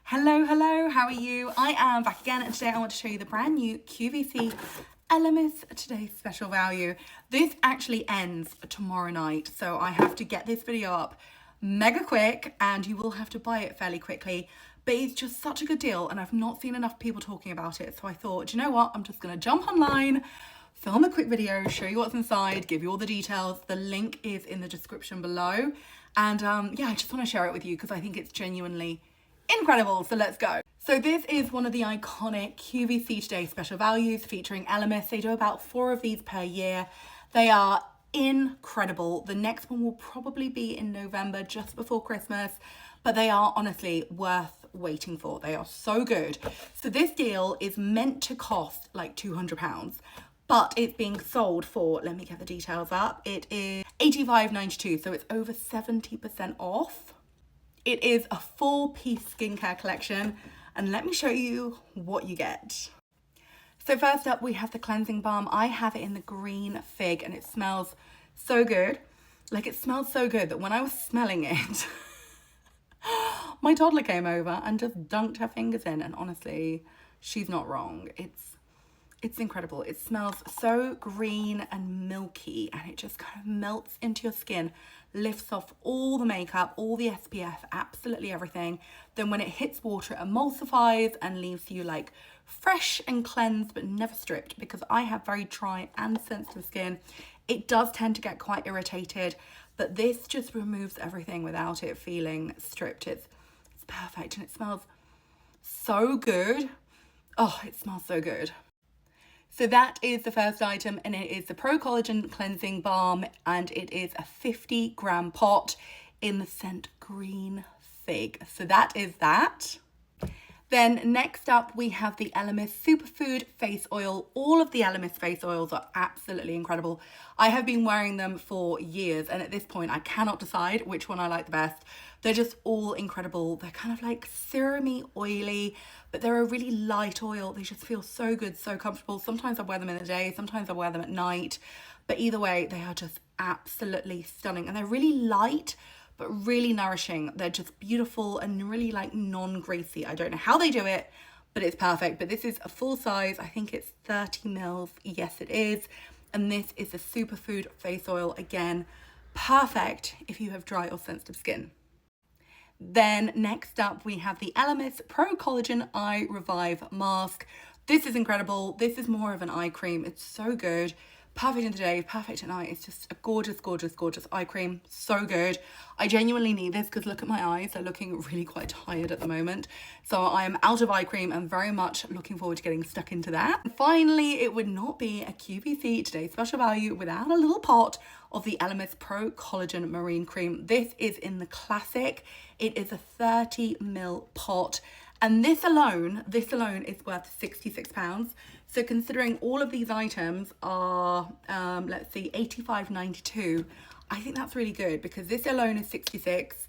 Hello, how are you? I am back again, and today I want to show you the brand new QVC Elemis Today's Special Value. This actually ends tomorrow night, so I have to get this video up mega quick, and you will have to buy it fairly quickly. But it's just such a good deal, and I've not seen enough people talking about it, so I thought, do you know what? I'm just gonna jump online, film a quick video, show you what's inside, give you all the details. The link is in the description below. And yeah, I just want to share it with you because I think it's genuinely incredible. So let's go. So this is one of the iconic QVC Today Special Values featuring Elemis. They do about 4 of these per year. They are incredible. The next one will probably be in November, just before Christmas, but they are honestly worth waiting for. They are so good. So this deal is meant to cost like £200, but it's being sold for, let me get the details up, it is $85.92, so it's over 70% off. It is a 4-piece skincare collection, and let me show you what you get. So first up, we have the cleansing balm. I have it in the green fig, and it smells so good. Like, it smells so good that when I was smelling it, my toddler came over and just dunked her fingers in, and honestly, she's not wrong. It's incredible. It smells so green and milky, and it just kind of melts into your skin, lifts off all the makeup, all the SPF, absolutely everything. Then when it hits water, it emulsifies and leaves you like fresh and cleansed, but never stripped, because I have very dry and sensitive skin. It does tend to get quite irritated, but this just removes everything without it feeling stripped. It's perfect, and it smells so good. Oh, it smells so good. So that is the first item, and it is the Pro Collagen Cleansing Balm, and it is a 50-gram pot in the scent Green Fig. So that is that. Then next up, we have the Elemis Superfood Face Oil. All of the Elemis face oils are absolutely incredible. I have been wearing them for years, and at this point, I cannot decide which one I like the best. They're just all incredible. They're kind of like serumy, oily, but they're a really light oil. They just feel so good, so comfortable. Sometimes I wear them in the day, sometimes I wear them at night, but either way, they are just absolutely stunning, and they're really light, but really nourishing. They're just beautiful and really like non-greasy. I don't know how they do it, but it's perfect. But this is a full size. I think it's 30 mils. Yes, it is. And this is the Superfood Face Oil. Again, perfect if you have dry or sensitive skin. Then next up, we have the Elemis Pro Collagen Eye Revive Mask. This is incredible. This is more of an eye cream. It's so good. Perfect in the day, perfect at night. It's just a gorgeous, gorgeous, gorgeous eye cream. So good. I genuinely need this because look at my eyes. They're looking really quite tired at the moment. So I am out of eye cream and very much looking forward to getting stuck into that. And finally, it would not be a QVC Today's Special Value without a little pot of the Elemis Pro Collagen Marine Cream. This is in the classic. It is a 30 ml pot. And this alone is worth £66. So considering all of these items are, let's see, $85.92, I think that's really good because this alone is 66.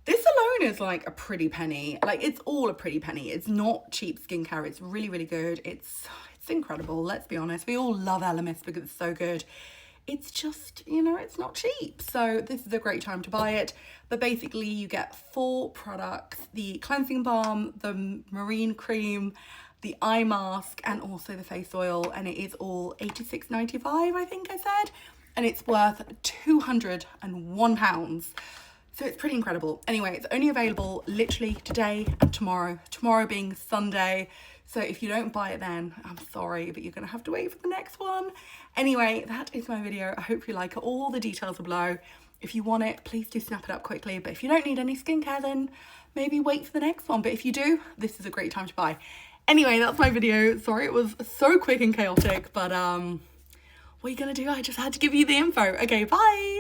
This alone is like a pretty penny. Like, it's all a pretty penny. It's not cheap skincare. It's really, really good. It's incredible. Let's be honest. We all love Elemis because it's so good. It's just, you know, it's not cheap. So this is a great time to buy it. But basically you get 4 products: the cleansing balm, the marine cream, the eye mask, and also the face oil. And it is all $86.95, I think I said. And it's worth £201. So it's pretty incredible. Anyway, it's only available literally today and tomorrow. Tomorrow being Sunday. So if you don't buy it then, I'm sorry, but you're going to have to wait for the next one. Anyway, that is my video. I hope you like it. All the details are below. If you want it, please do snap it up quickly. But if you don't need any skincare, then maybe wait for the next one. But if you do, this is a great time to buy. Anyway, that's my video. Sorry it was so quick and chaotic, but what are you going to do? I just had to give you the info. Okay, bye.